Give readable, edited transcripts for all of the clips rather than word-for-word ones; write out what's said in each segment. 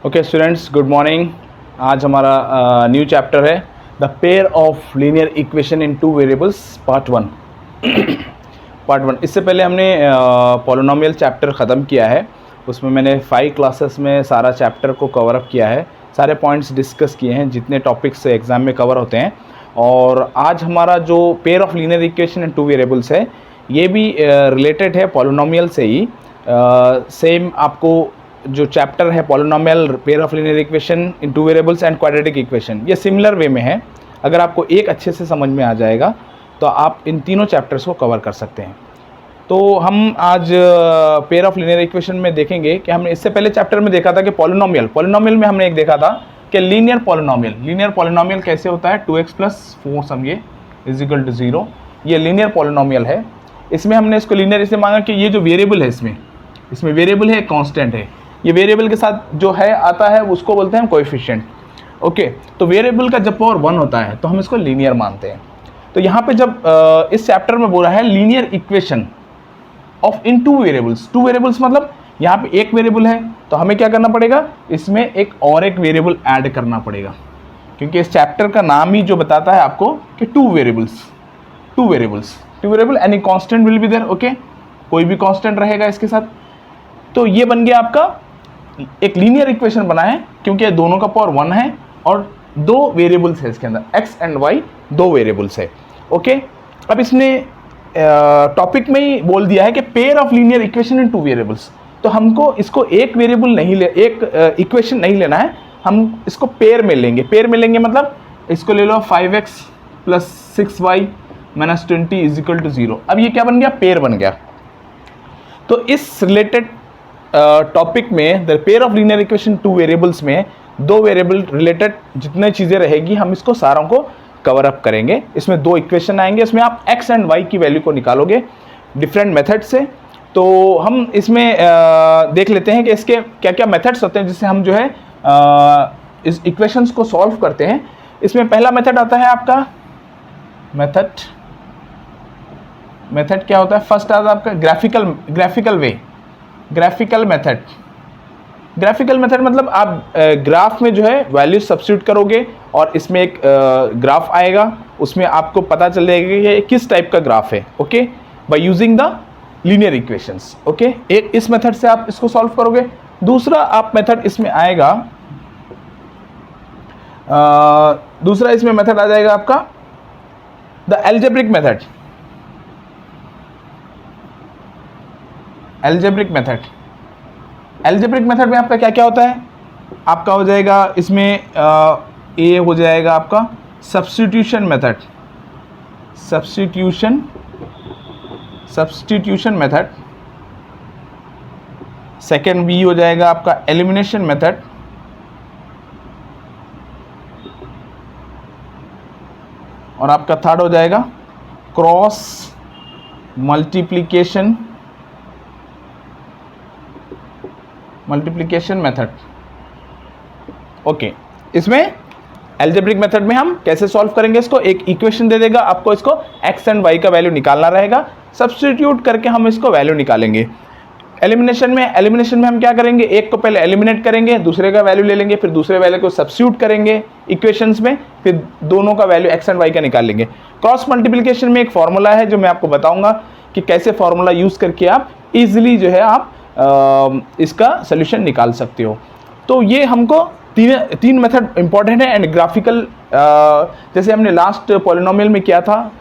Okay students, good morning. आज हमारा new chapter है the pair of linear equation in two variables part one. Part one, इससे पहले हमने पॉलिनोमियल चैप्टर ख़त्म किया है। उसमें मैंने 5 क्लासेस में सारा चैप्टर को कवर अप किया है, सारे पॉइंट्स डिस्कस किए हैं जितने टॉपिक्स एग्ज़ाम में कवर होते हैं। और आज हमारा जो pair of linear equation in two variables है, ये भी रिलेटेड है पॉलिनोमियल से ही। सेम आपको जो चैप्टर है polynomial, pair of linear equation in two variables and quadratic equation, ये सिमिलर वे में है। अगर आपको एक अच्छे से समझ में आ जाएगा तो आप इन तीनों चैप्टर्स को कवर कर सकते हैं। तो हम आज पेयर ऑफ लीनियर इक्वेशन में देखेंगे कि हमने इससे पहले चैप्टर में देखा था कि पॉलिनोमियल में हमने एक देखा था कि लीनियर पॉलिनोमियल कैसे होता है। 2x + 4 समझिए इज इक्वल टू 0, ये लीनियर पॉलिनोमियल है। इसमें हमने इसको लीनियर इसलिए मांगा कि ये जो वेरिएबल है इसमें वेरिएबल है, कांस्टेंट है। ये वेरिएबल के साथ जो है आता है उसको बोलते हैं हम कोएफिशिएंट। ओके, तो वेरिएबल का जब पावर 1 होता है तो हम इसको लीनियर मानते हैं। तो यहाँ पे जब इस चैप्टर में बोला है linear equation of in two variables मतलब यहाँ पे एक वेरिएबल है तो हमें क्या करना पड़ेगा, इसमें एक और एक वेरिएबल ऐड करना पड़ेगा, क्योंकि इस चैप्टर का नाम ही जो बताता है आपको कि two variable any constant will be there. Okay, कोई भी कांस्टेंट रहेगा इसके साथ। तो ये बन गया आपका एक लीनियर इक्वेशन बना है, क्योंकि दोनों का पावर 1 है और 2 वेरिएबल्स है इसके अंदर, x एंड y 2 वेरिएबल्स है। ओके, अब इसने टॉपिक में ही बोल दिया है कि pair of linear equation in two variables. तो हमको इसको एक वेरिएबल नहीं एक इक्वेशन नहीं लेना है, हम इसको पेयर में लेंगे मतलब इसको ले लो 5x + 6y - 20 = 0। अब ये क्या बन गया, पेयर बन गया। तो इस रिलेटेड टॉपिक में the pair of linear equation two variables में 2 वेरिएबल रिलेटेड जितने चीज़ें रहेगी हम इसको सारों को कवर अप करेंगे। इसमें 2 इक्वेशन आएंगे, इसमें आप x एंड y की वैल्यू को निकालोगे डिफरेंट मेथड से। तो हम इसमें देख लेते हैं कि इसके क्या क्या मेथड्स होते हैं जिससे हम जो है इस इक्वेशंस को सॉल्व करते हैं। इसमें पहला मेथड आता है आपका मेथड क्या होता है, फर्स्ट आता है आपका ग्राफिकल मेथड मतलब आप ग्राफ में जो है वैल्यू सब्स्टिट्यूट करोगे और इसमें एक ग्राफ आएगा, उसमें आपको पता चल जाएगा कि किस टाइप का ग्राफ है। Okay, by using the linear equations. Okay, एक इस मेथड से आप इसको सॉल्व करोगे। दूसरा आप मेथड इसमें आएगा, दूसरा इसमें मेथड आ जाएगा आपका द एल्जेब्रिक मेथड में आपका क्या क्या होता है, आपका हो जाएगा इसमें ए हो जाएगा आपका सब्स्टिट्यूशन मेथड। सेकेंड बी हो जाएगा आपका एलिमिनेशन मेथड। और आपका थर्ड हो जाएगा क्रॉस मल्टीप्लिकेशन मेथड। ओके, इसमें एल्जेब्रिक मेथड में हम कैसे सॉल्व करेंगे इसको, एक इक्वेशन दे देगा आपको, इसको x एंड y का वैल्यू निकालना रहेगा, सब्स्टिट्यूट करके हम इसको वैल्यू निकालेंगे। एलिमिनेशन में हम क्या करेंगे, एक को पहले एलिमिनेट करेंगे, दूसरे का वैल्यू ले लेंगे, फिर दूसरे वैल्यू को सब्स्टिट्यूट करेंगे इक्वेशंस में, फिर दोनों का वैल्यू x एंड y का निकाल लेंगे। क्रॉस मल्टीप्लिकेशन में एक फॉर्मूला है जो मैं आपको बताऊंगा कि कैसे फॉर्मूला यूज करके आप इजीली जो है आप इसका सोल्यूशन निकाल सकते हो। तो ये हमको तीन मेथड इंपॉर्टेंट है। एंड ग्राफिकल जैसे हमने लास्ट पॉलिनोमियल में किया था,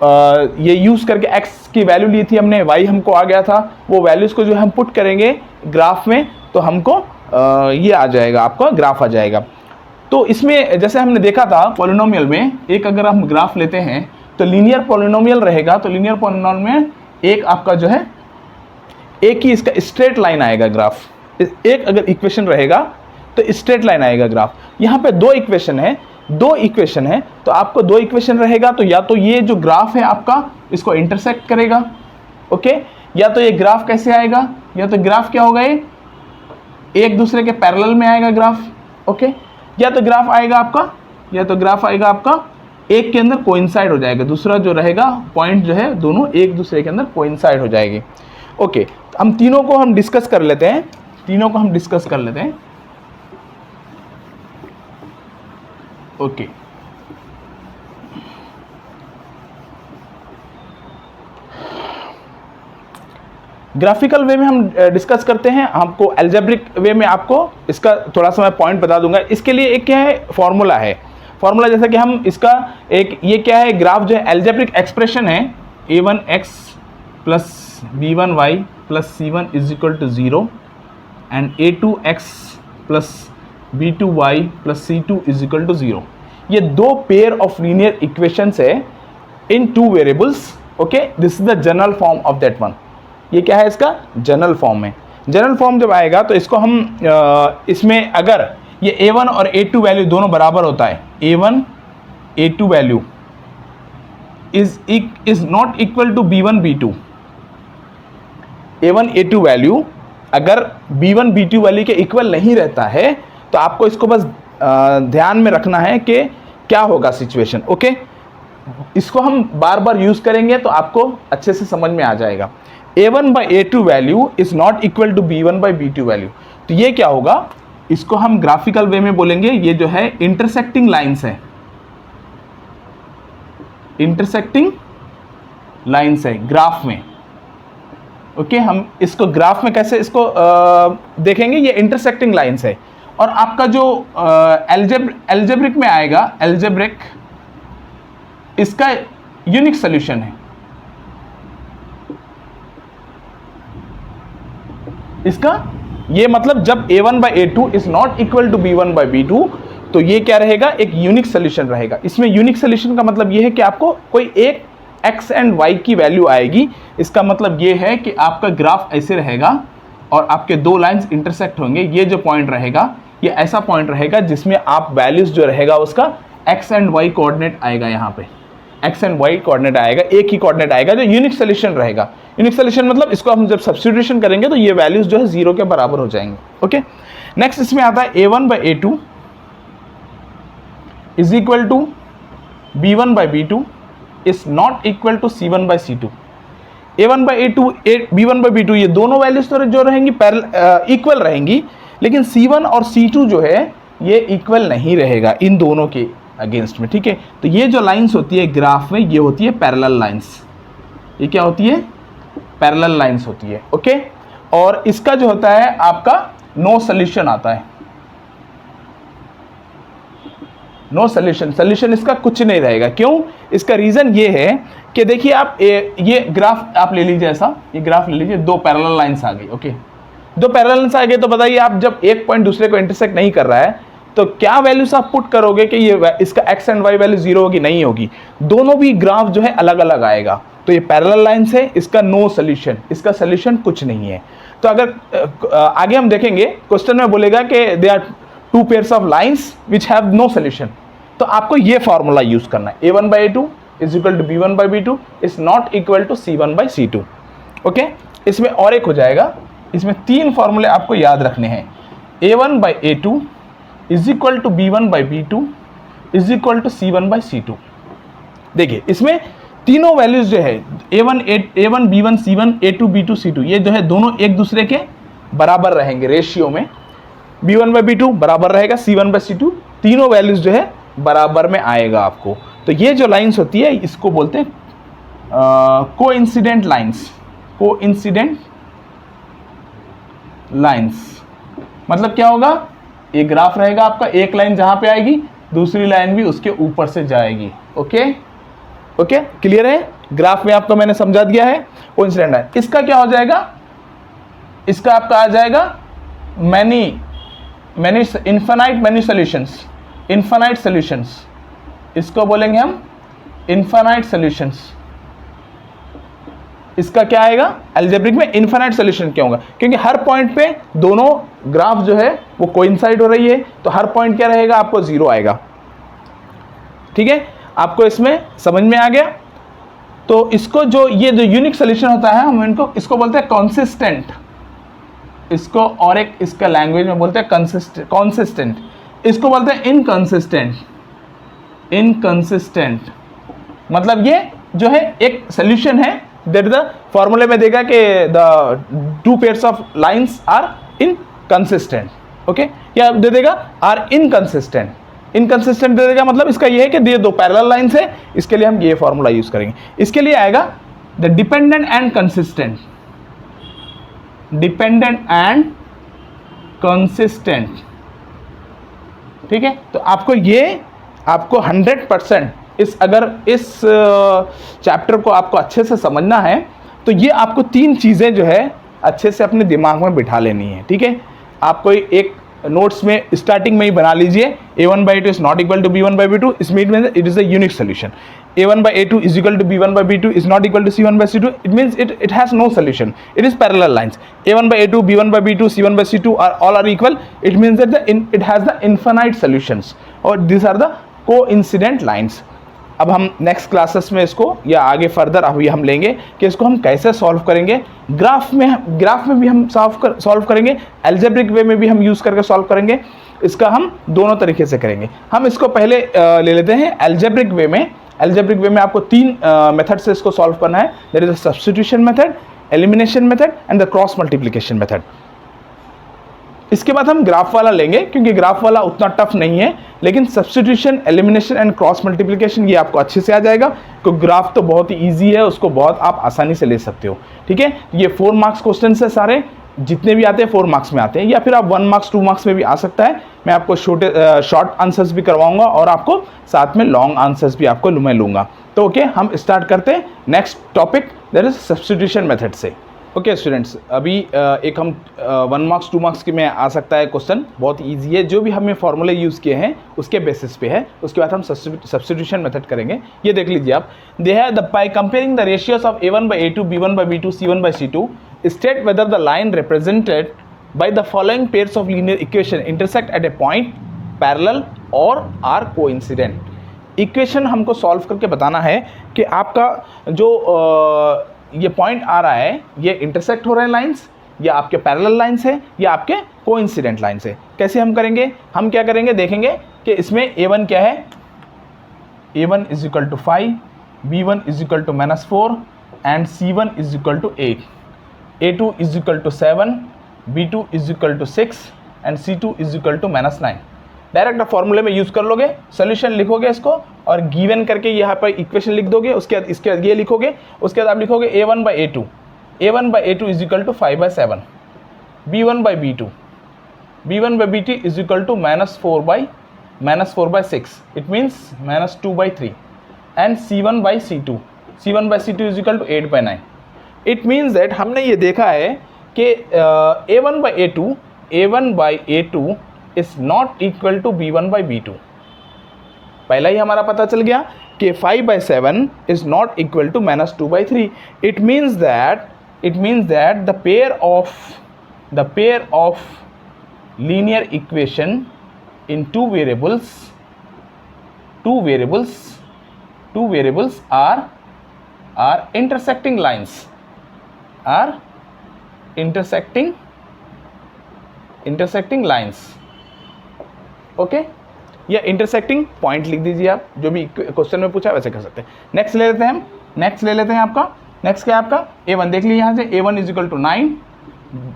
ये यूज़ करके x की वैल्यू ली थी हमने, y हमको आ गया था, वो वैल्यूज़ को जो हम पुट करेंगे ग्राफ में तो हमको ये आ जाएगा, आपका ग्राफ आ जाएगा। तो इसमें जैसे हमने देखा था पॉलिनोमियल में, एक अगर हम ग्राफ लेते हैं तो लीनियर पॉलिनोमियल रहेगा, तो लीनियर पॉलिनोमियल में एक आपका जो है एक ही इसका स्ट्रेट लाइन आएगा ग्राफ, एक अगर इक्वेशन रहेगा तो स्ट्रेट लाइन आएगा ग्राफ। यहाँ पे 2 इक्वेशन है तो आपको 2 इक्वेशन रहेगा, तो या तो ये जो ग्राफ है आपका इसको इंटरसेक्ट करेगा। ओके, या तो ये ग्राफ कैसे आएगा, या तो ग्राफ क्या होगा, ये एक दूसरे के पैरेलल में आएगा ग्राफ। ओके, या तो ग्राफ आएगा आपका एक के अंदर कोइंसाइड हो जाएगा, दूसरा जो रहेगा पॉइंट जो है दोनों एक दूसरे के अंदर कोइंसाइड हो जाएगी। ओके, हम तीनों को डिस्कस कर लेते हैं। ओके, ग्राफिकल वे में हम डिस्कस करते हैं। आपको एल्जेब्रिक वे में आपको इसका थोड़ा सा मैं पॉइंट बता दूंगा। इसके लिए एक क्या है, फॉर्मूला है। फॉर्मूला जैसा कि हम इसका एक ये क्या है, ग्राफ जो है एल्जेब्रिक एक्सप्रेशन है a1x plus b1y plus c1 is equal to 0 and a2x plus b2y plus c2 is equal to 0। ये दो पेयर ऑफ लीनियर इक्वेशंस है in two variables. Okay, this is the general form of that one. ये क्या है, इसका general form है। General form जब आएगा तो इसको हम इसमें अगर ये a1 और a2 वैल्यू दोनों बराबर होता है, a1 a2 value is not equal to b1 b2, a1 a2 value अगर b1 b2 वैल्यू के इक्वल नहीं रहता है तो आपको इसको बस ध्यान में रखना है कि क्या होगा सिचुएशन। ओके, इसको हम बार बार यूज करेंगे तो आपको अच्छे से समझ में आ जाएगा। a1 by a2 value is not equal to b1 by b2 value. तो ये क्या होगा, इसको हम ग्राफिकल वे में बोलेंगे, ये जो है इंटरसेक्टिंग लाइंस है, इंटरसेक्टिंग लाइंस है ग्राफ में। ओके, हम इसको ग्राफ में कैसे इसको देखेंगे, ये इंटरसेक्टिंग लाइंस है। और आपका जो एल्जेब्रिक में आएगा, एल्जेब्रिक इसका यूनिक सॉल्यूशन है, इसका ये मतलब जब a1 by a2 is not equal to b1 by b2 तो ये क्या रहेगा, एक यूनिक सोल्यूशन रहेगा। इसमें यूनिक सोल्यूशन का मतलब ये है कि आपको कोई एक x एंड y की वैल्यू आएगी। इसका मतलब ये है कि आपका ग्राफ ऐसे रहेगा और आपके दो लाइंस इंटरसेक्ट होंगे। ये जो पॉइंट रहेगा ये ऐसा पॉइंट रहेगा जिसमें आप वैल्यूज जो रहेगा उसका x एंड y कोऑर्डिनेट आएगा, यहाँ पे x एंड y कोऑर्डिनेट आएगा, एक ही कोऑर्डिनेट आएगा जो यूनिक सोल्यूशन रहेगा। यूनिक सोल्यूशन मतलब इसको हम जब सब्स्टिट्यूशन करेंगे तो ये वैल्यूज जो है 0 के बराबर हो जाएंगे। ओके, नेक्स्ट इसमें आता है a1 by a2 is equal to b1 by b2 is not equal to c1 by c2। a1 by a2 b1 by b2 ये दोनों वैल्यूज तो जो रहेंगी इक्वल रहेंगी, लेकिन c1 और c2 जो है ये इक्वल नहीं रहेगा इन दोनों के अगेंस्ट में। ठीक है, तो ये जो लाइंस होती है ग्राफ में ये होती है पैरेलल लाइंस। ये क्या होती है, पैरेलल लाइंस होती है। ओके, और इसका जो होता है आपका नो सॉल्यूशन आता है, नो सॉल्यूशन, सॉल्यूशन इसका कुछ नहीं रहेगा। क्यों, इसका रीजन ये है कि देखिए आप ये ग्राफ आप ले लीजिए, ऐसा ये ग्राफ ले लीजिए, दो पैरेलल लाइंस आ गई। ओके, दो पैरेलल लाइंस आ गए तो बताइए आप जब एक पॉइंट दूसरे को इंटरसेक्ट नहीं कर रहा है तो क्या वैल्यूज आप पुट करोगे कि ये इसका x एंड y वैल्यू 0 होगी, नहीं होगी, दोनों भी ग्राफ जो है अलग अलग आएगा। तो ये पैरेलल लाइंस है, इसका नो सॉल्यूशन, इसका सॉल्यूशन कुछ नहीं है। तो अगर आगे हम देखेंगे क्वेश्चन में बोलेगा कि they are two pairs of lines which have no solution, तो आपको ये फॉर्मूला यूज करना है, a1 by a2 is equal to b1 by b2 is not equal to c1 by c2। Okay, इसमें और एक हो जाएगा, इसमें तीन फॉर्मूले आपको याद रखने हैं। a1 by a2 is equal to b1 by b2 is equal to c1 by c2। देखिए इसमें तीनों वैल्यूज जो है a1 b1 c1 a2 b2 c2 ये जो है दोनों एक दूसरे के बराबर रहेंगे रेशियो में। b1 by b2 बराबर रहेगा c1 by c2, तीनों वैल्यूज जो है बराबर में आएगा आपको। तो ये जो लाइंस होती है इसको बोलते हैं कोइंसिडेंट लाइंस, कोइंसिडेंट लाइंस। मतलब क्या होगा, एक ग्राफ रहेगा आपका, एक लाइन जहां पे आएगी दूसरी लाइन भी उसके ऊपर से जाएगी। ओके ओके, क्लियर है, ग्राफ में आपको मैंने समझा दिया है कोइंसिडेंट लाइन। इसका क्या हो जाएगा, इसका आपका आ जाएगा many infinite solutions, infinite solutions, इसको बोलेंगे हम इन्फिनाइट सॉल्यूशंस। इसका क्या आएगा, अलजेब्रिक में इन्फिनाइट सॉल्यूशन क्या होगा, क्योंकि हर पॉइंट पे दोनों ग्राफ जो है वो कोइंसाइड हो रही है, तो हर पॉइंट क्या रहेगा, आपको 0 आएगा। ठीक है, आपको इसमें समझ में आ गया। तो इसको जो ये जो यूनिक सॉल्यूशन होता है हम इनको इसको बोलते हैं कंसिस्टेंट, इसको और एक इसका लैंग्वेज में बोलते हैं कंसिस्टेंट, इसको बोलते हैं इनकंसिस्टेंट। इनकंसिस्टेंट मतलब ये जो है एक सॉल्यूशन है, दैट द फॉर्मूले में देगा कि the two pairs of lines are inconsistent. Okay, या दे देगा आर इनकंसिस्टेंट। इनकंसिस्टेंट दे देगा, मतलब इसका ये है कि ये दो पैरेलल लाइंस है, इसके लिए हम ये फॉर्मूला यूज करेंगे। इसके लिए आएगा the dependent and consistent, dependent and consistent, ठीक है। तो आपको 100% अगर इस चैप्टर को आपको अच्छे से समझना है तो ये आपको 3 चीजें जो है अच्छे से अपने दिमाग में बिठा लेनी है, ठीक है। आपको एक नोट्स में स्टार्टिंग में ही बना लीजिए, a1/a2 is not equal to b1/b2, इसमें it is a unique solution. a1/a2 is equal to b1/b2 is not equal to c1/c2, it means it has no solution, it is parallel lines. a1/a2, b1/b2, c1/c2 all are equal, it means that it has the infinite solutions और these are the coincident lines। अब हम next classes में इसको या आगे further अभी हम लेंगे कि इसको हम कैसे सॉल्व करेंगे। ग्राफ में भी हम सॉल्व करेंगे, अलजेब्रिक वे में भी हम यूज़ करके सॉल्व करेंगे। इसका हम दोनों तरीके से करेंगे। हम इसको पहले ले लेते हैं अलजेब्रिक वे में। अलजेब्रिक वे में आपको 3 मेथड से इसको सॉल्व करना है। There is a substitution method, elimination method and the cross multiplication method. इसके बाद हम ग्राफ वाला लेंगे क्योंकि ग्राफ वाला उतना टफ नहीं है, लेकिन substitution, elimination and cross multiplication ये आपको अच्छे से आ जाएगा क्योंकि ग्राफ तो बहुत ही ईजी है, उसको बहुत आप आसानी से ले सकते हो, ठीक है। ये 4 मार्क्स क्वेश्चन है, सारे जितने भी आते हैं 4 मार्क्स में आते हैं, या फिर आप 1 मार्क्स 2 मार्क्स में भी आ सकता है। मैं आपको शॉर्ट आंसर्स भी करवाऊंगा और आपको साथ में लॉन्ग आंसर्स भी आपको मैं लूँगा। तो ओके, हम स्टार्ट करते हैं next topic, that is substitution method से। ओके स्टूडेंट्स, अभी एक हम 1 मार्क्स 2 मार्क्स की में आ सकता है क्वेश्चन, बहुत इजी है, जो भी हमने फॉर्मूले यूज़ किए हैं उसके बेसिस पे है। उसके बाद हम सब्स्टिट्यूशन मेथड करेंगे। ये देख लीजिए आप, they have the by comparing the ratios of a1/a2, b1/b2, c1/c2 state whether the line represented by the following pairs of linear equation intersect at A point parallel और आर कोइंसिडेंट। इक्वेशन हमको solve करके बताना है कि आपका जो ये point आ रहा है ये इंटरसेक्ट हो रहे हैं लाइंस, या आपके पैरेलल लाइंस है या आपके कोइंसिडेंट लाइंस है। कैसे हम करेंगे? हम क्या करेंगे देखेंगे कि इसमें a1 क्या है, a1 is equal to 5, b1 is equal to -4 and c1 is equal to 8, a2 is equal to 7, b2 is equal to 6 and c2 is equal to -9। Direct फॉर्मूले में यूज़ कर लोगे, सोल्यूशन लिखोगे इसको और गिवन करके यहाँ पर इक्वेशन लिख दोगे। उसके बाद इसके बाद ये लिखोगे, उसके बाद आप लिखोगे a1/a2, a1/a2 is equal to 5/7, b1/b2, b1/b2 is equal to -4/6, it means -2/3 and c1/c2, c1/c2 is equal to 8/9। It means that हमने ये देखा है कि a1/a2 is not equal to b1/b2। पहला ही हमारा पता चल गया कि 5/7 is not equal to -2/3। It means that the pair of linear equation in two variables are intersecting lines, are intersecting lines। Okay, या इंटरसेक्टिंग पॉइंट लिख दीजिए आप, जो भी क्वेश्चन में पूछा वैसे कर सकते हैं। नेक्स्ट ले लेते हैं हम, नेक्स्ट आपका, नेक्स्ट क्या है आपका a1, देख लीजिए यहाँ से a1 is equal to 9,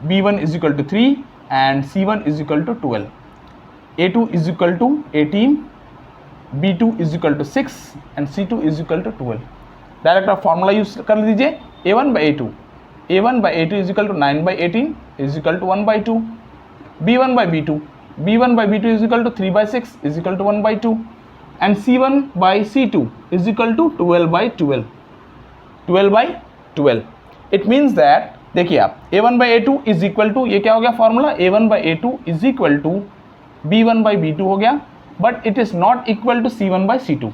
b1 is equal to 3 and c1 is equal to 12, a2 is equal to 18, b2 is equal to 6 and c2 is equal to 12। Direct आप फॉर्मूला यूज कर लीजिए, a1/a2 is equal to 9/18 is equal to 1/2, b1/b2 is equal to 3/6 is equal to 1/2 and c1/c2 is equal to 12/12। It means that देखिए आप a1/a2 is equal to, ये क्या हो गया formula, a1/a2 is equal to b1/b2 हो गया, but it is not equal to c1/c2,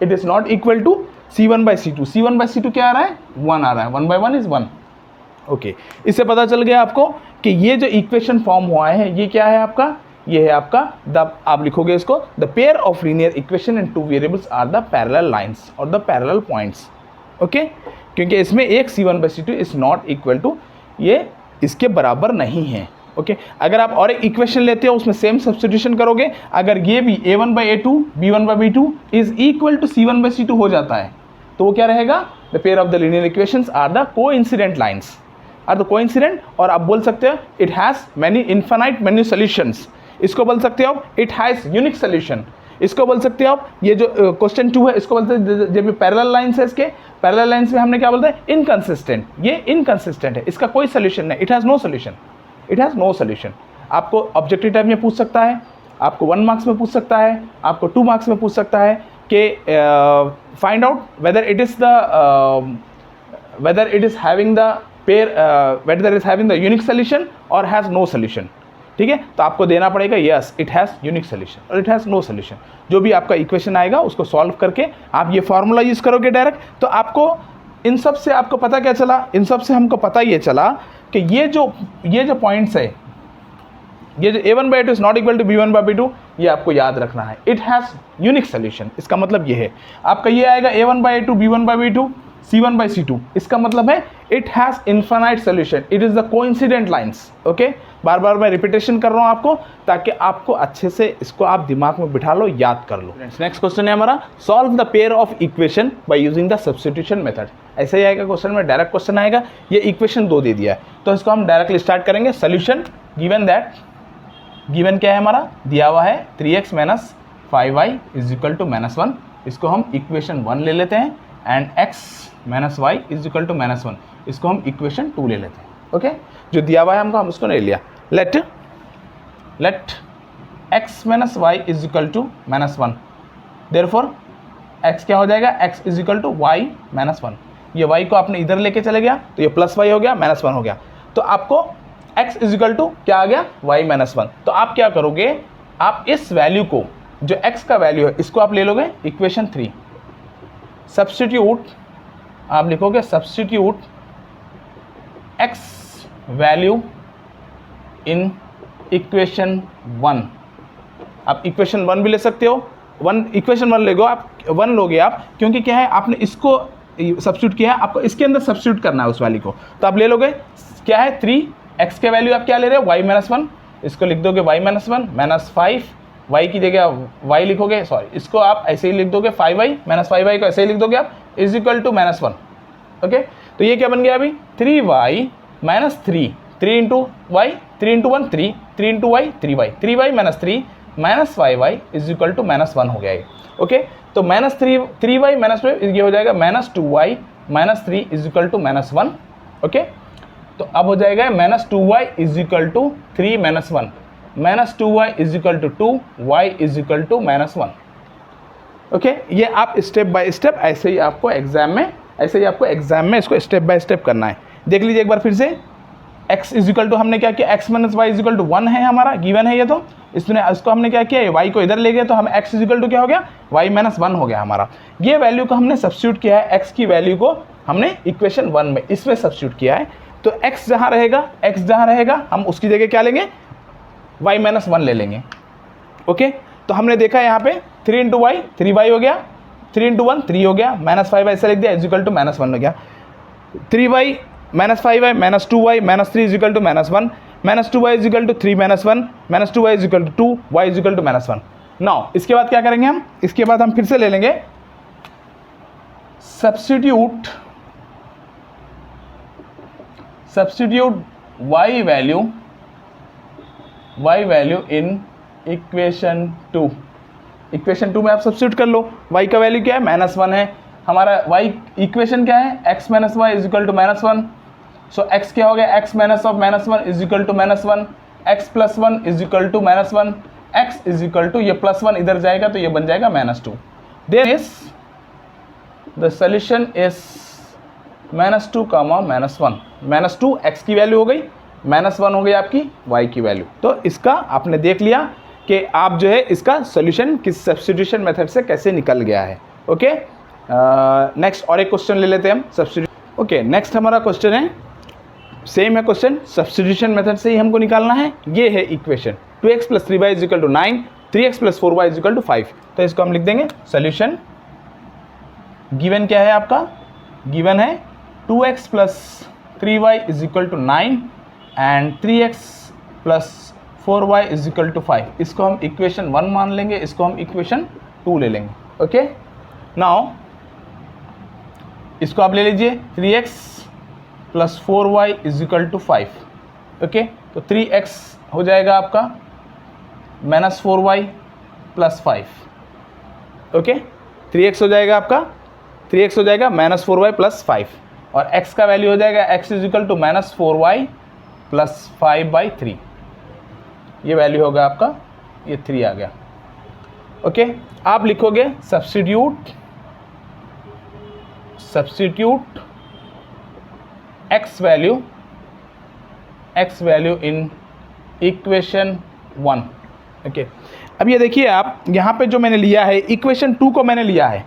it is not equal to c1/c2। c1/c2 क्या आ रहा है, 1 आ रहा है, 1/1 is 1। ओके, इससे पता चल गया आपको कि ये जो इक्वेशन फॉर्म हुआ है ये क्या है आपका, ये है आपका आप लिखोगे इसको, the pair of linear equation in two variables are the parallel lines और द पैरेलल पॉइंट्स। ओके, क्योंकि इसमें एक c1/c2 is not equal to, ये इसके बराबर नहीं है। ओके, अगर आप और एक इक्वेशन लेते हो उसमें सेम सब्स्टिट्यूशन करोगे, अगर ये भी a1/a2 b1/b2 is equal to c1/c2 हो जाता है तो वो क्या रहेगा, the pair of the linear equations are the coincident lines, are the coincident. और आप बोल सकते हो it has many infinite many solutions, इसको बोल सकते हो आप इट हैज़ यूनिक सोल्यूशन, इसको बोल सकते हो आप, ये जो क्वेश्चन 2 है इसको बोलते हैं जब पैरेलल लाइन्स है, इसके पैरेलल लाइन्स में हमने क्या बोलते हैं इनकंसिस्टेंट, ये इनकंसिस्टेंट है, इसका कोई सोल्यूशन नहीं, it has no solution, it has no solution. आपको ऑब्जेक्टिव टाइप में पूछ सकता है, आपको 1 मार्क्स में पूछ सकता है, आपको 2 मार्क्स में पूछ सकता है कि find out whether it is the whether it is having the pair whether it is having the unique solution or has no solution, ठीक है। तो आपको देना पड़ेगा yes it has unique solution और इट हैज़ नो सोल्यूशन। जो भी आपका इक्वेशन आएगा उसको सॉल्व करके आप ये फार्मूला यूज़ करोगे डायरेक्ट, तो आपको इन सब से आपको पता क्या चला, इन सब से हमको पता ये चला कि ये जो पॉइंट्स है, ये जो a1/2 is not equal to b1/2, ये आपको याद रखना है, इट हैज़ यूनिक सोल्यूशन। इसका मतलब ये है आपका ये आएगा a1/2 b1/2 c1/c2, इसका मतलब है it has infinite solution, it is the coincident lines. Okay, बार बार मैं रिपीटेशन कर रहा हूँ आपको ताकि आपको अच्छे से इसको आप दिमाग में बिठा लो, याद कर लो। नेक्स्ट क्वेश्चन है हमारा solve the pair of equation by using the substitution method. ऐसे ही आएगा क्वेश्चन में, डायरेक्ट क्वेश्चन आएगा, ये इक्वेशन 2 दे दिया है तो इसको हम डायरेक्टली स्टार्ट करेंगे। सोल्यूशन गिवन दैट, गिवन क्या है हमारा, दिया हुआ है 3x - 5y = -1, इसको हम इक्वेशन 1 ले लेते हैं, एंड x - y = -1, इसको हम इक्वेशन 2 ले लेते हैं। ओके, जो दिया हुआ है हमको, हम उसको नहीं लिया। Let x - y = -1, therefore x क्या हो जाएगा, x = y - 1। ये y को आपने इधर लेके चले गया तो ये +y हो गया, -1 हो गया, तो आपको x = क्या आ गया, y - 1। तो आप क्या करोगे, आप इस वैल्यू को, जो x का वैल्यू है, इसको आप ले लोगे इक्वेशन 3, सब्स्टिट्यूट, आप लिखोगे substitute x value in equation 1। आप इक्वेशन 1 भी ले सकते हो, इक्वेशन 1 लेगो आप, 1 लोगे आप, क्योंकि क्या है आपने इसको सब्स्टिट्यूट किया है, आपको इसके अंदर सब्स्टिट्यूट करना है उस वैल्यू को, तो आप ले लोगे क्या है 3x के वैल्यू आप क्या ले रहे हो, y - 1, इसको लिख दोगे y - 1 -5, y की जगह y लिखोगे, सॉरी इसको आप ऐसे ही लिख दोगे 5y -5y को ऐसे ही लिख दोगे आप = -1। ओके, तो ये क्या बन गया अभी 3y - 3, 3 × y, 3 × 1 3, 3 × y 3y, 3y - 3 -5y = -1 हो गया ये। ओके, तो -3y - 5 ये हो जाएगा -2y - 3 = -1। ओके, तो अब हो जाएगा -2y = 3 - 1, -2y = 2, y = -1। ओके, ये आप स्टेप बाय स्टेप ऐसे ही आपको एग्जाम में इसको स्टेप बाय स्टेप करना है। देख लीजिए एक बार फिर से, x = हमने क्या किया, x - y = 1 है हमारा, गिवन है ये, तो इसको हमने क्या किया, y को इधर ले गए तो हम x = क्या हो गया, y - 1 हो गया हमारा। ये वैल्यू को हमने सब्स्टिट्यूट किया है, x की वैल्यू को हमने इक्वेशन 1 में इसमें सब्स्टिट्यूट किया है, तो x जहाँ रहेगा हम उसकी जगह क्या लेंगे, y - 1 ले लेंगे। ओके, तो हमने देखा यहाँ पे 3 × y 3y हो गया, 3 × 1 3 हो गया, -5y ऐसा लिख दिया = -1 हो गया, 3y - 5y - 2y - 3 = -1, -2y = 3 - 1, -2y = 2, y = -1। Now इसके बाद क्या करेंगे हम, इसके बाद हम फिर से ले लेंगे substitute y value in equation 2। Equation 2 में आप सब्स्टिट्यूट कर लो, y का वैल्यू क्या है, -1 है हमारा, y इक्वेशन क्या है, x - y = -1, सो x क्या हो गया, x - -1 = -1, x + 1 = -1, x = ये +1 इधर जाएगा तो ये बन जाएगा -2। There is the solution is -2, -1, -2 x की वैल्यू हो गई, -1 हो गई आपकी y की वैल्यू। तो इसका आपने देख लिया कि आप जो है इसका सोल्यूशन किस सब्स्टिट्यूशन मेथड से कैसे निकल गया है। ओके, नेक्स्ट और एक क्वेश्चन ले लेते हैं हम सब्स्टिट्यूट। ओके, नेक्स्ट हमारा क्वेश्चन है, सेम है क्वेश्चन, सब्स्टिट्यूशन मेथड से ही हमको निकालना है। ये है equation 2x + 3y = 9, 3x + 4y = 5, तो इसको हम लिख देंगे सोल्यूशन। गिवन क्या है आपका, गिवन है 2x + 3y = 9 and 3x + 4y = 5, इसको हम इक्वेशन 1 मान लेंगे, इसको हम इक्वेशन 2 ले लेंगे। ओके, नाउ इसको आप ले लीजिए 3x + 4y = 5। ओके, तो 3x हो जाएगा आपका -4y + 5, ओके। 3x हो जाएगा आपका, 3x हो जाएगा -4y + 5, और x का वैल्यू हो जाएगा x = -4y + 5/3, ये वैल्यू होगा आपका, ये 3 आ गया, ओके। आप लिखोगे substitute x value in equation 1, okay. अब ये देखिए आप यहाँ पे जो मैंने लिया है इक्वेशन 2 को मैंने लिया है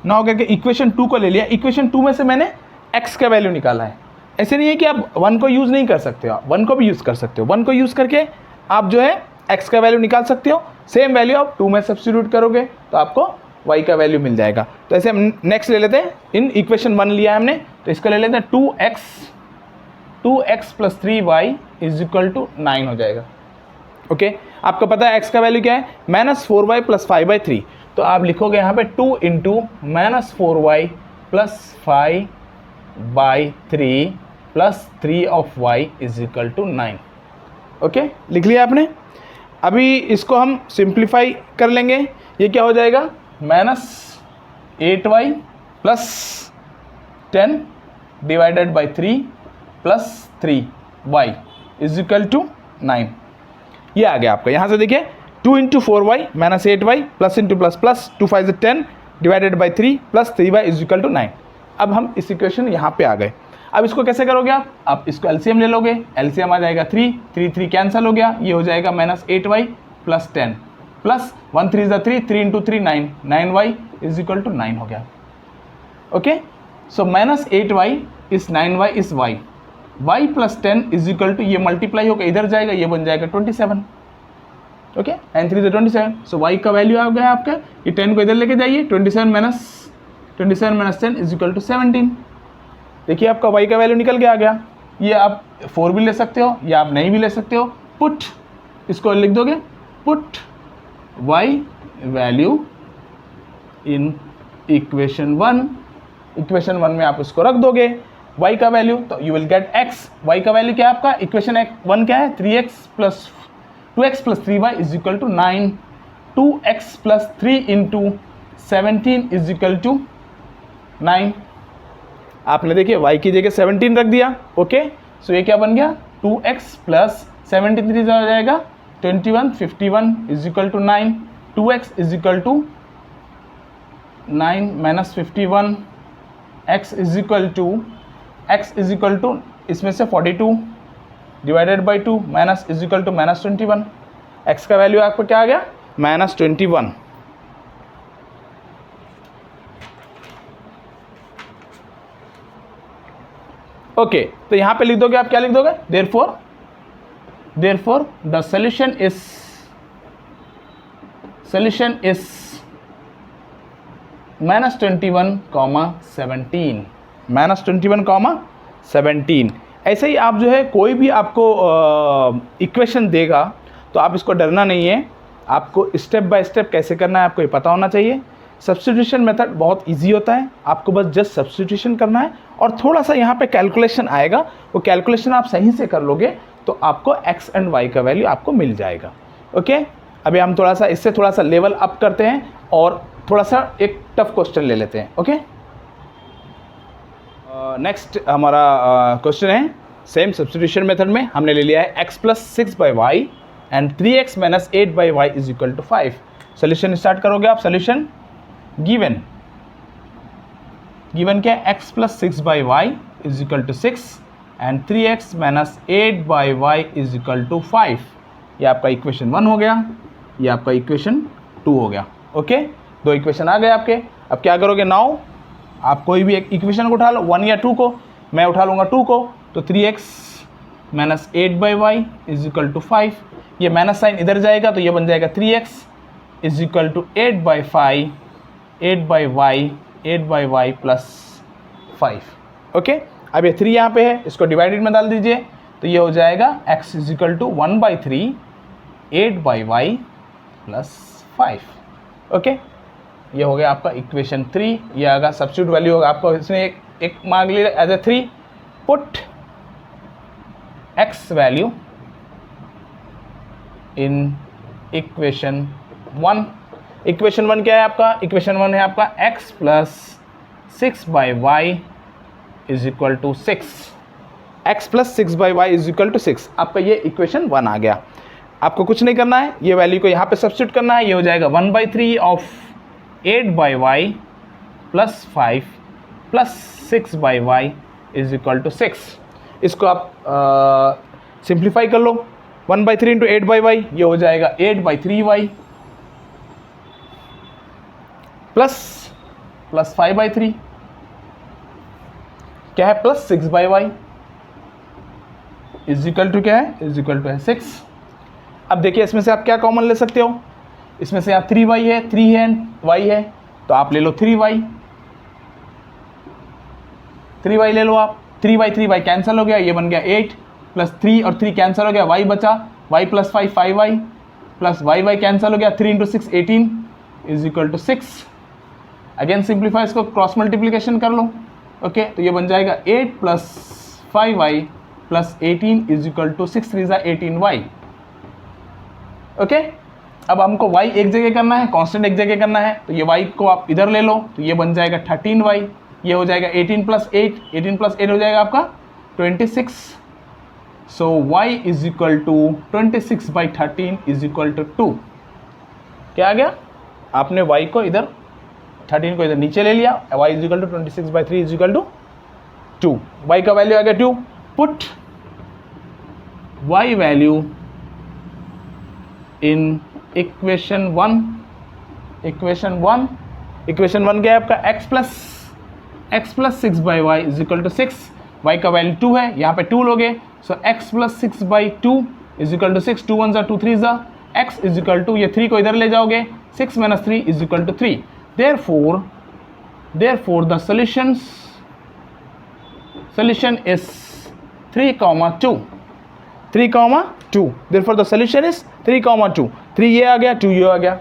ना, हो गया कि इक्वेशन 2 को ले लिया, इक्वेशन 2 में से मैंने x का वैल्यू निकाला है। ऐसे नहीं है कि आप 1 को यूज़ नहीं कर सकते हो, आप 1 को भी यूज़ कर सकते हो, 1 को यूज़ करके आप जो है x का वैल्यू निकाल सकते हो। सेम वैल्यू आप 2 में सब्स्टिट्यूट करोगे तो आपको y का वैल्यू मिल जाएगा। तो ऐसे हम नेक्स्ट ले लेते हैं, इन इक्वेशन 1 लिया है हमने, तो इसको ले लेते हैं 2x + 3y = 9 हो जाएगा, ओके। आपको पता है x का वैल्यू क्या है, -4y + 5/3, तो आप लिखोगे यहाँ पे 2 × -4y + 5/3 + 3 = 9, ओके। लिख लिया आपने। अभी इसको हम सिंप्लीफाई कर लेंगे, ये क्या हो जाएगा, -8y + 10 / 3 + 3y = 9, ये आ गया आपका। यहाँ से देखिए 2 × 4y -8y +++, 2 5 10 / 3 + 3y = 9। अब हम इस इक्वेशन यहाँ पे आ गए। अब इसको कैसे करोगे आप इसको एलसीएम ले लोगे, एलसीएम आ जाएगा 3 3 कैंसिल हो गया, ये हो जाएगा -8y + 10 + 1 3 = 3, 3 × 3 9, 9y = 9 हो गया, okay. So -8y is 9y is y + 10 = ये मल्टीप्लाई होकर इधर जाएगा, ये बन जाएगा 27, ओके। 9 3 = 27, सो y का वैल्यू आ गया आपका, ये 10 को इधर लेके जाइए, 27 - 10 = 17। देखिए आपका y का वैल्यू निकल के आ गया। ये आप 4 भी ले सकते हो या आप नहीं भी ले सकते हो। पुट, इसको लिख दोगे, put y value in equation 1, equation 1 में आप इसको रख दोगे y का वैल्यू, तो you will get x। y का वैल्यू क्या है आपका, इक्वेशन 1 क्या है, 2x + 3y = 9, 2x + 3 × 17 = 9। आपने देखिए y की जगह 17 रख दिया, ओके। सो ये क्या बन गया, 2x + 17 3 हो जाएगा 21, 51 = 9, 2x = 9 - 51, x = इसमें से 42 / 2 -21, x का वैल्यू आपको क्या आ गया, -21, ओके। तो यहाँ पे लिख दोगे आप, क्या लिख दोगे, therefore the solution is -21, 17, -21, 17। ऐसे ही आप जो है कोई भी आपको इक्वेशन देगा तो आप इसको डरना नहीं है, आपको स्टेप बाय स्टेप कैसे करना है आपको ये पता होना चाहिए। सब्स्टिट्यूशन मेथड बहुत इजी होता है, आपको बस जस्ट सब्स्टिट्यूशन करना है और थोड़ा सा यहाँ पे कैलकुलेशन आएगा, वो कैलकुलेशन आप सही से कर लोगे तो आपको x एंड y का वैल्यू आपको मिल जाएगा, ओके। अभी हम थोड़ा सा इससे थोड़ा सा लेवल अप करते हैं और थोड़ा सा एक टफ क्वेश्चन ले लेते हैं, ओके। नेक्स्ट हमारा क्वेश्चन है सेम सब्स्टिट्यूशन मेथड में, हमने ले लिया है x + 6/y and 3x - 8/y = 5। Solution start करोगे आप, सोल्यूशन गिवन क्या है, x + 6/y = 6 and 3x - 8/y = 5। ये आपका इक्वेशन 1 हो गया, ये आपका इक्वेशन 2 हो गया, ओके। 2 इक्वेशन आ गए आपके। अब क्या करोगे, नाउ आप कोई भी एक इक्वेशन को उठा लो, 1 या 2 को, मैं उठा लूँगा 2 को, तो 3x - 8/y = 5, ये माइनस साइन इधर जाएगा तो ये बन जाएगा 3x = 8/5 8/y + 5, ओके। अब ये 3 यहाँ पे है, इसको डिवाइडेड में डाल दीजिए तो ये हो जाएगा x = 1/3 8/y + 5, ओके। ये हो गया आपका इक्वेशन 3। ये आगा सब्स्टिट्यूट वैल्यू होगा आपको इसमें एक मांग लिया as a 3, put x value in equation 1। Equation 1 क्या है आपका? इक्वेशन 1 है आपका x plus 6/y is equal to 6। x plus 6/y is equal to 6, आपका ये इक्वेशन 1 आ गया। आपको कुछ नहीं करना है, ये वैल्यू को यहाँ पे सब्स्टिट्यूट करना है। ये हो जाएगा 1/3 of 8/y plus 5 plus 6/y is equal to 6। इसको आप सिंप्लीफाई कर लो। 1/3 इंटू 8/y, ये हो जाएगा 8/3y प्लस 5/3 क्या है? Plus 6/y is equal to क्या है? इज इक्वल टू है 6। अब देखिए इसमें से आप क्या कॉमन ले सकते हो? इसमें से आप 3y है, 3 है, y है, तो आप ले लो 3y। 3y ले लो आप। 3y कैंसिल हो गया, ये बन गया 8 प्लस 3 और 3 कैंसिल हो गया, y बचा, y plus 5 5y plus y cancel हो गया, 3 into 6 18 is equal to 6। Again simplify, इसको क्रॉस मल्टीप्लीकेशन कर लो। ओके, तो ये बन जाएगा 8 plus 5y plus 18 is equal to 6 3 18y। Okay, अब हमको y एक जगह करना है, कांस्टेंट एक जगह करना है, तो ये y को आप इधर ले लो, तो ये बन जाएगा 13y। ये हो जाएगा 18 प्लस 8, 18 प्लस 8 हो जाएगा आपका 26। So y is equal to 26/13 is equal to 2। क्या आ गया? आपने y को इधर 13 को इधर नीचे ले लिया, y is equal to 26/3 is equal to 2। y का वैल्यू आ गया 2। Put y value in equation 1। Equation 1 क्या है आपका? x plus 6/y is equal to 6। y का वैल्यू 2 है, यहाँ पे 2 लोगे, so x plus 6/2 is equal to 6। 2 1 2 3 x is equal to, ये 3 को इधर ले जाओगे, 6 minus 3 is equal to 3। therefore the solution is 3,2। 3,2। therefore the solution is 3,2। 3 ये आ गया, 2 ये आ गया।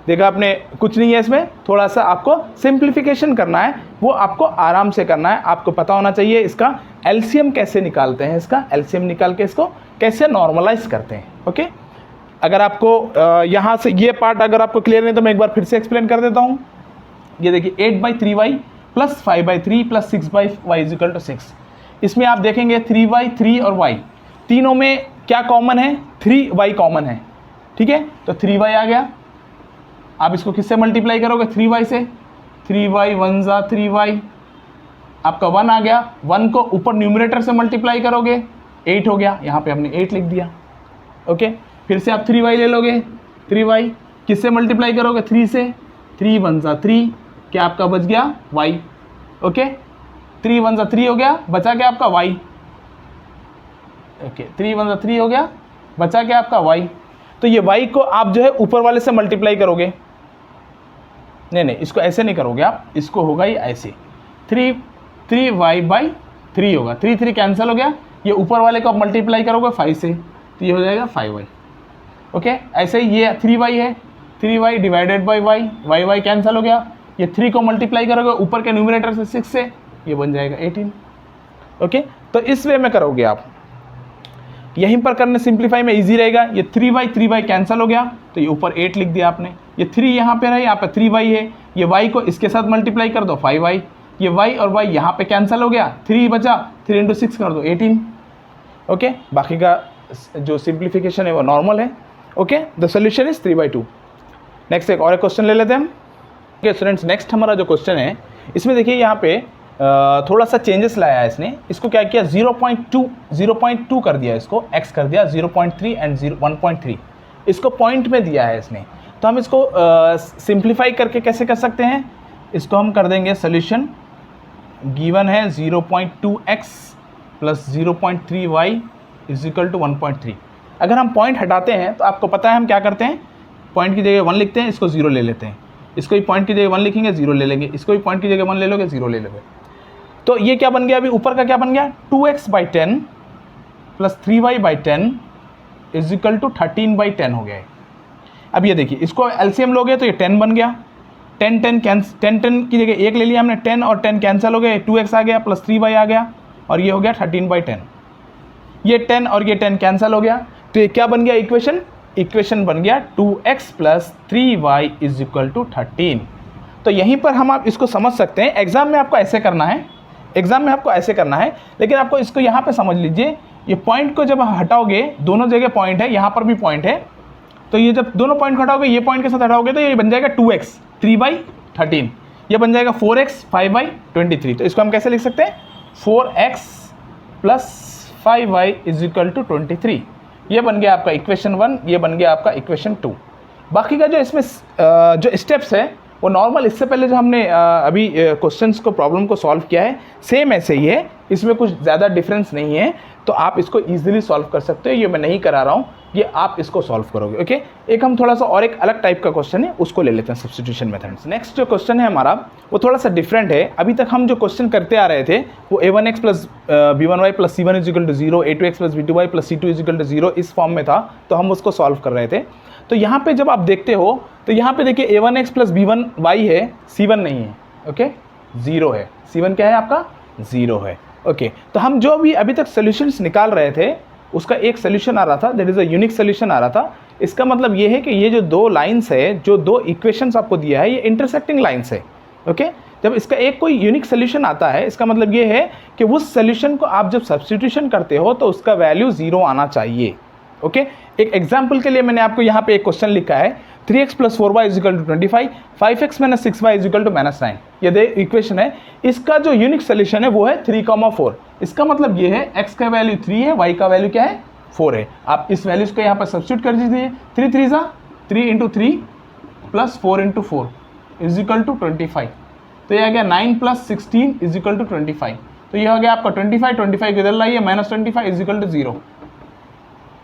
देखा आपने, कुछ नहीं है इसमें, थोड़ा सा आपको सिंप्लीफिकेशन करना है, वो आपको आराम से करना है। आपको पता होना चाहिए इसका एलसीएम कैसे निकालते हैं, इसका एलसीएम निकाल के इसको कैसे नॉर्मलाइज करते हैं। ओके, अगर आपको यहाँ से ये पार्ट अगर आपको क्लियर नहीं तो मैं एक बार फिर से एक्सप्लेन कर देता हूँ। ये देखिए 8/3y plus 5/3 plus 6/y is equal to 6। इसमें आप देखेंगे 3y 3 और y तीनों में क्या कॉमन है? 3y कॉमन है। ठीक है, तो 3y आ गया। आप इसको किससे मल्टीप्लाई करोगे? 3y से। 3y 1 ज़ा 3y, आपका 1 आ गया। 1 को ऊपर न्यूमरेटर से मल्टीप्लाई करोगे, 8 हो गया, यहाँ पे हमने 8 लिख दिया। ओके, फिर से आप 3y ले लोगे। 3y किससे मल्टीप्लाई करोगे? 3 से। 3 1 ज़ा 3, क्या आपका बच गया? y। ओके, 3 1 ज़ा 3 हो गया, बचा क्या आपका? y। ओके, 3 1 ज़ा 3 हो गया, बचा क्या आपका? y। तो ये y को आप जो है ऊपर वाले से मल्टीप्लाई करोगे। नहीं, इसको ऐसे नहीं करोगे आप, इसको होगा ही ऐसे। 3y/3 होगा, 3 3 कैंसिल हो गया। ये ऊपर वाले को आप मल्टीप्लाई करोगे 5 से, तो ये हो जाएगा 5y। ओके, ऐसे ही ये 3y है, 3y divided by y cancel हो गया। ये 3 को मल्टीप्लाई करोगे ऊपर के न्यूमरेटर से 6 से, ये बन जाएगा 18। ओके, तो इस वे में करोगे आप, यहीं पर करने सिंप्लीफाई में इजी रहेगा। ये 3y कैंसिल हो गया, तो ये ऊपर 8 लिख दिया आपने। ये 3 यहाँ पे रहे, यहाँ पे 3y है, ये y को इसके साथ मल्टीप्लाई कर दो 5y। ये y और y यहाँ पे कैंसिल हो गया, 3 बचा, 3 इंटू 6 कर दो 18। ओके, बाकी का जो सिंप्लीफिकेशन है वो नॉर्मल है। Okay, the solution is 3/2। Next एक और क्वेश्चन ले लेते हैं हम। ओके स्टूडेंट्स, नेक्स्ट हमारा जो क्वेश्चन है, इसमें देखिए यहाँ पे थोड़ा सा चेंजेस लाया है इसने। इसको क्या किया? 0.2 कर दिया, इसको x कर दिया 0.3 एंड 1.3, इसको पॉइंट में दिया है इसने। तो हम इसको सिंप्लीफाई करके कैसे कर सकते हैं? इसको हम कर देंगे सोल्यूशन, गिवन है 0.2x plus 0.3y is equal to 1.3। अगर हम पॉइंट हटाते हैं तो आपको पता है हम क्या करते हैं, पॉइंट की जगह 1 लिखते हैं, इसको 0 ले लेते हैं। इसको भी पॉइंट की जगह 1 लिखेंगे, 0 ले लेंगे। इसको भी पॉइंट की जगह 1 ले लोगे, 0 ले लोगे। तो ये क्या बन गया? अभी ऊपर का क्या बन गया? 2x/10 plus 3y/10 is equal to 13/10 हो गया है। अब ये देखिए, इसको एलसीएम लोगे तो ये 10 बन गया। 10 की जगह 1 ले लिया हमने, 10 और 10 कैंसिल हो गए, 2x आ गया प्लस 3y आ गया, और ये हो गया 13/10। ये 10 और ये 10 कैंसिल हो गया, तो ये क्या बन गया? इक्वेशन इक्वेशन बन गया 2x plus 3y is equal to 13। तो यहीं पर हम आप इसको समझ सकते हैं। एग्जाम में आपको ऐसे करना है, एग्जाम में आपको ऐसे करना है, लेकिन आपको इसको यहाँ पे समझ लीजिए, ये पॉइंट को जब हटाओगे, दोनों जगह पॉइंट है, यहाँ पर भी पॉइंट है, तो ये जब दोनों पॉइंट हटाओगे, ये पॉइंट के साथ हटाओगे तो ये बन जाएगा 2x 3/13, ये बन जाएगा 4x 5/23। तो इसको हम कैसे लिख सकते हैं, 4x plus 5y is equal to 23। ये बन गया आपका इक्वेशन 1, ये बन गया आपका इक्वेशन 2। बाकी का जो इसमें जो स्टेप्स है वो नॉर्मल, इससे पहले जो हमने अभी क्वेश्चंस को, प्रॉब्लम को सॉल्व किया है, सेम ऐसे ही है, इसमें कुछ ज़्यादा डिफरेंस नहीं है। तो आप इसको ईजिली सॉल्व कर सकते हो, ये मैं नहीं करा रहा हूँ, ये आप इसको सॉल्व करोगे। ओके, एक हम थोड़ा सा और एक अलग टाइप का क्वेश्चन है, उसको ले लेते हैं, सब्स्टिट्यूशन मेथड्स। नेक्स्ट जो क्वेश्चन है हमारा वो थोड़ा सा डिफरेंट है। अभी तक हम जो क्वेश्चन करते आ रहे थे वो a1x plus b1y plus c1 is equal to 0, a2x plus b2y plus c2 is equal to 0 इस फॉर्म में था, तो हम उसको सॉल्व कर रहे थे। तो यहाँ पे जब आप देखते हो तो यहाँ पे देखिए a1x प्लस b1y है, c1 नहीं है। ओके, 0 है, c1 क्या है आपका, 0 है। ओके, तो हम जो भी अभी तक सॉल्यूशंस निकाल रहे थे उसका एक सोल्यूशन आ रहा था, that is a unique solution आ रहा था। इसका मतलब ये है कि ये जो दो लाइंस है, जो दो इक्वेशंस आपको दिया है, ये इंटरसेक्टिंग लाइंस है। ओके, जब इसका एक कोई यूनिक सोल्यूशन आता है, इसका मतलब ये है कि उस सोल्यूशन को आप जब सब्स्टिट्यूशन करते हो तो उसका वैल्यू 0 आना चाहिए। ओके, एक एग्जाम्पल के लिए मैंने आपको यहाँ पे एक क्वेश्चन लिखा है, 3x plus 4y is equal to 25, 5x minus 6y is equal to -9। ये दे इक्वेशन है, इसका जो यूनिक सोल्यूशन है वो है 3,4। इसका मतलब ये है x का वैल्यू 3 है, y का वैल्यू क्या है, 4 है। आप इस वैल्यूज को यहाँ पर सब्स्टिट्यूट कर दीजिए, 3 3 3 into 3 plus 4 into 4 is equal to 25। तो ये आ गया 9 प्लस 16 इज इक्वल टू 25। तो ये हो गया आपका 25 इधर लाइए, -25 इज इक्वल टू 0।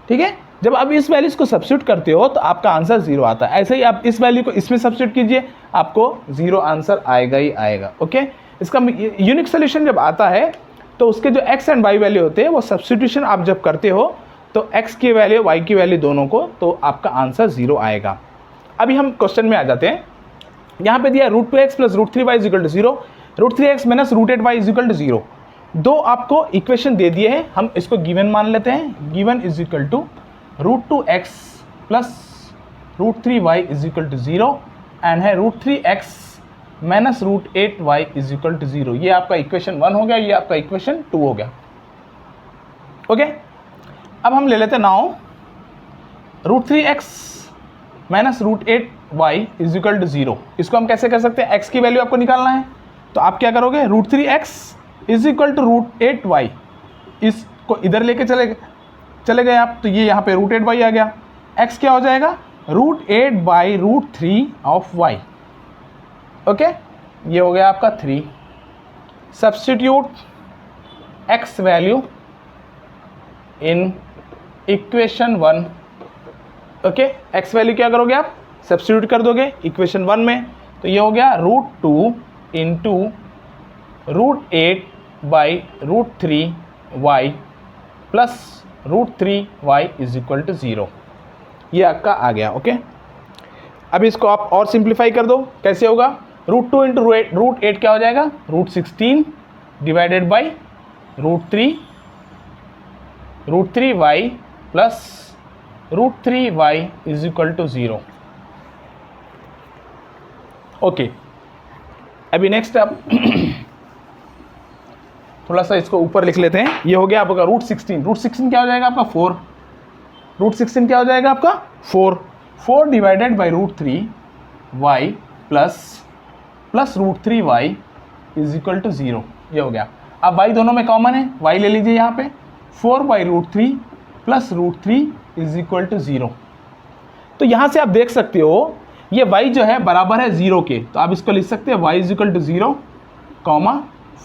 ठीक है, जब आप इस वैल्यूज को सब्स्टिट्यूट करते हो तो आपका आंसर 0 आता है। ऐसे ही आप इस वैल्यू को इसमें सब्स्टिट्यूट कीजिए, आपको 0 आंसर आएगा ही आएगा। ओके, इसका यूनिक सोल्यूशन जब आता है तो उसके जो x एंड y वैल्यू होते हैं वो सब्स्टिट्यूशन आप जब करते हो तो x की वैल्यू y की वैल्यू दोनों को, तो आपका आंसर 0 आएगा। अभी हम क्वेश्चन में आ जाते हैं। यहाँ पे दिया √2x plus √3y is equal to 0, √3x minus √8y is equal to 0। दो आपको इक्वेशन दे दिए हैं, हम इसको गिवन मान लेते हैं। Given is equal to √2x plus √3y is equal to 0 and है √3x minus √8y is equal to 0। ये आपका इक्वेशन 1 हो गया, ये आपका इक्वेशन 2 हो गया। ओके, अब हम ले लेते हैं now √3x minus √8y is equal to 0। इसको हम कैसे कर सकते हैं, x की वैल्यू आपको निकालना है, तो आप क्या करोगे, √3x is equal to √8y, इसको इधर लेके चले गए आप, तो ये यहाँ पे √8y आ गया। x क्या हो जाएगा, √8/√3 ऑफ y। ओके, ये हो गया आपका 3। Substitute x value in equation 1। Okay, x value क्या करोगे आप, सब्स्टिट्यूट कर दोगे इक्वेशन 1 में, तो ये हो गया √2 into √8/√3y plus √3y is equal to 0। ये आपका आ गया। ओके, अब इसको आप और सिंप्लीफाई कर दो, कैसे होगा, √2 इंटू √8 क्या हो जाएगा, √16 divided by √3y plus √3y is equal to 0। Okay, अभी नेक्स्ट आप थोड़ा सा इसको ऊपर लिख लेते हैं। ये हो गया आपका √16 क्या हो जाएगा आपका 4, √16 क्या हो जाएगा आपका 4 divided by √3y plus √3y is equal to 0। ये हो गया। अब y दोनों में कॉमन है, y ले लीजिए यहाँ पे, 4/√3 प्लस √3 इज इक्वल टू 0। तो यहाँ से आप देख सकते हो ये y जो है बराबर है 0 के, तो आप इसको लिख सकते हैं y is equal to 0,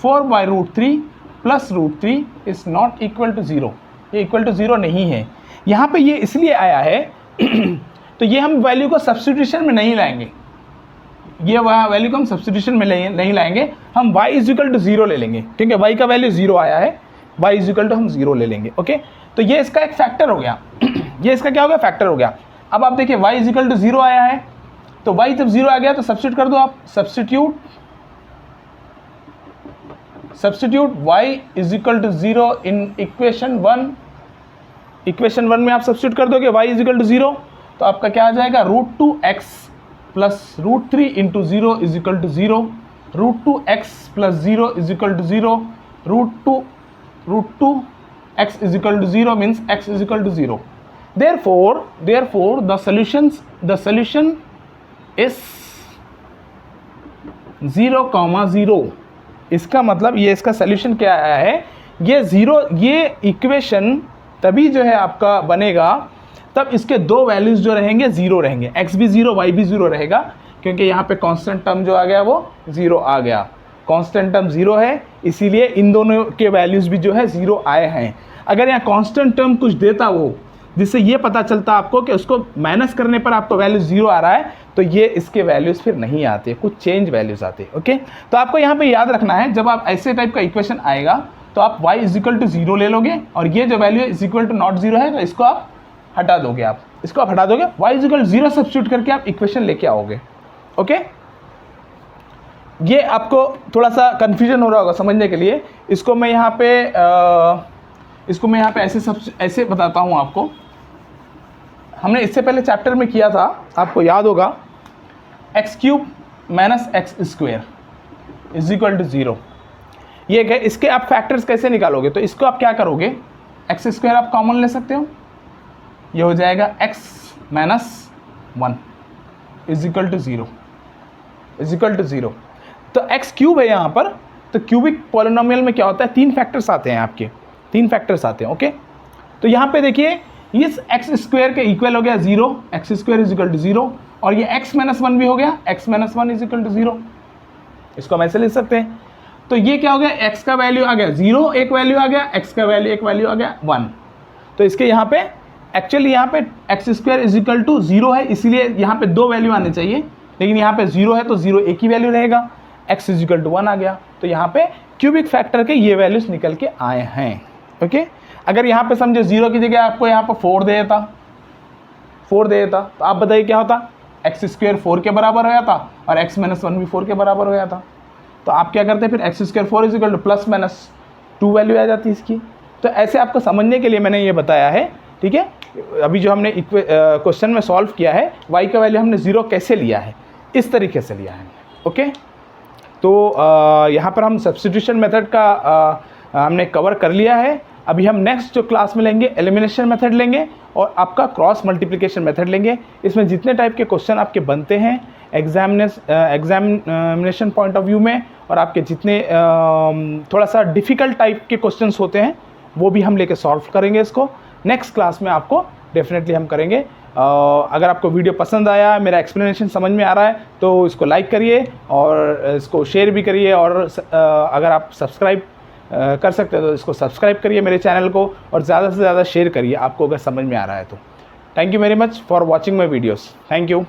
4/√3 plus √3 is not equal to 0। ये इक्वल टू 0 नहीं है। यहाँ पे ये इसलिए आया है तो ये हम वैल्यू को सब्स्टिट्यूशन में नहीं लाएंगे, ये वैल्यू को हम सब्स्टिट्यूशन में नहीं लाएंगे, हम y इज इक्वल टू 0 ले लेंगे, क्योंकि y का वैल्यू 0 आया है, y इज इक्वल टू हम 0 ले लेंगे। ओके, तो ये इसका एक फैक्टर हो गया ये इसका क्या हो गया, फैक्टर हो गया। अब आप देखिए y इज इक्वल टू 0 आया है, तो y जब 0 आ गया तो सब्स्टिट्यूट कर दो आप, substitute y is equal to 0 in equation 1। Equation 1 में आप सब्स्टिट्यूट कर दोगे y इज इक्वल टू 0, तो आपका क्या आ जाएगा, √2x plus √3 into 0 is equal to 0, √2x plus 0 is equal to 0, √2x is equal to 0 means x is equal to 0. Therefore the solution is 0,0. इसका मतलब ये इसका सोल्यूशन क्या आया है, ये 0, ये इक्वेशन तभी जो है आपका बनेगा तब इसके दो वैल्यूज जो रहेंगे 0 रहेंगे, x भी 0 y भी 0 रहेगा, क्योंकि यहाँ पे कांस्टेंट टर्म जो आ गया वो 0 आ गया. कांस्टेंट टर्म 0 है इसीलिए इन दोनों के वैल्यूज भी जो है 0 आए हैं. अगर यहाँ कांस्टेंट टर्म कुछ देता वो, जिससे ये पता चलता आपको कि उसको माइनस करने पर आपको वैल्यू 0 आ रहा है, तो ये इसके वैल्यूज़ फिर नहीं आते, कुछ चेंज वैल्यूज़ आते. ओके, तो आपको यहाँ पे याद रखना है, जब आप ऐसे टाइप का इक्वेशन आएगा तो आप y इज इक्वल टू 0 ले लोगे और ये जो value is equal to not 0 है तो इसको आप हटा दोगे, इसको आप हटा दोगे, y इज इक्वल 0 सब्स्टिट्यूट करके आप इक्वेशन लेके आओगे. ओके, ये आपको थोड़ा सा कन्फ्यूजन हो रहा होगा समझने के लिए. इसको मैं यहाँ पे ऐसे बताता हूँ आपको. हमने इससे पहले चैप्टर में किया था, आपको याद होगा, x³ minus x² is equal to 0. ये है, इसके आप फैक्टर्स कैसे निकालोगे, तो इसको आप क्या करोगे, x² आप कॉमन ले सकते हो, ये हो जाएगा x minus 1 is equal to 0 is equal to 0. तो x³ है यहाँ पर, तो क्यूबिक पॉलिनोमियल में क्या होता है, 3 फैक्टर्स आते हैं आपके, 3 फैक्टर्स आते हैं. ओके, तो यहाँ पे देखिए इस x² के इक्वल हो गया 0, x² इज इक्वल टू 0, और ये x माइनस 1 भी हो गया, x minus 1 is equal to 0. इसको हम ऐसे लिख सकते हैं. तो ये क्या हो गया, x का वैल्यू आ गया 0, एक वैल्यू आ गया, x का वैल्यू एक वैल्यू आ गया 1. तो इसके यहाँ पे एक्चुअली यहाँ पे x² इज इक्वल टू 0 है, इसीलिए यहाँ पे 2 वैल्यू आने चाहिए, लेकिन यहाँ पे 0 है तो 0 एक ही वैल्यू रहेगा, x इज इक्वल टू 1 आ गया. तो यहाँ पे क्यूबिक फैक्टर के ये वैल्यूज निकल के आए हैं. ओके, अगर यहाँ पे समझे 0 की जगह आपको यहाँ पर 4 दे देता, तो आप बताइए क्या होता, x² 4 के बराबर हो जाता और x माइनस 1 भी 4 के बराबर हो जाता. तो आप क्या करते हैं फिर, x² 4 is equal to plus minus 2 value आ जाती है इसकी. तो ऐसे आपको समझने के लिए मैंने ये बताया है. ठीक है, अभी जो हमने क्वेश्चन में सॉल्व किया है, y का वैल्यू हमने 0 कैसे लिया है, इस तरीके से लिया है. ओके, तो यहाँ पर हम सब्स्टिट्यूशन मेथड का हमने कवर कर लिया है. अभी हम नेक्स्ट जो क्लास में लेंगे एलिमिनेशन मेथड लेंगे और आपका क्रॉस मल्टीप्लिकेशन मेथड लेंगे. इसमें जितने टाइप के क्वेश्चन आपके बनते हैं एग्जामिनेशन पॉइंट ऑफ व्यू में, और आपके जितने थोड़ा सा डिफ़िकल्ट टाइप के क्वेश्चंस होते हैं वो भी हम लेके सॉल्व करेंगे. इसको नेक्स्ट क्लास में आपको डेफिनेटली हम करेंगे. अगर आपको वीडियो पसंद आया, मेरा एक्सप्लेनेशन समझ में आ रहा है, तो इसको लाइक करिए और इसको शेयर भी करिए, और अगर आप सब्सक्राइब कर सकते हैं तो इसको सब्सक्राइब करिए मेरे चैनल को, और ज़्यादा से ज़्यादा शेयर करिए आपको अगर समझ में आ रहा है तो. Thank you very much for watching my videos. Thank you.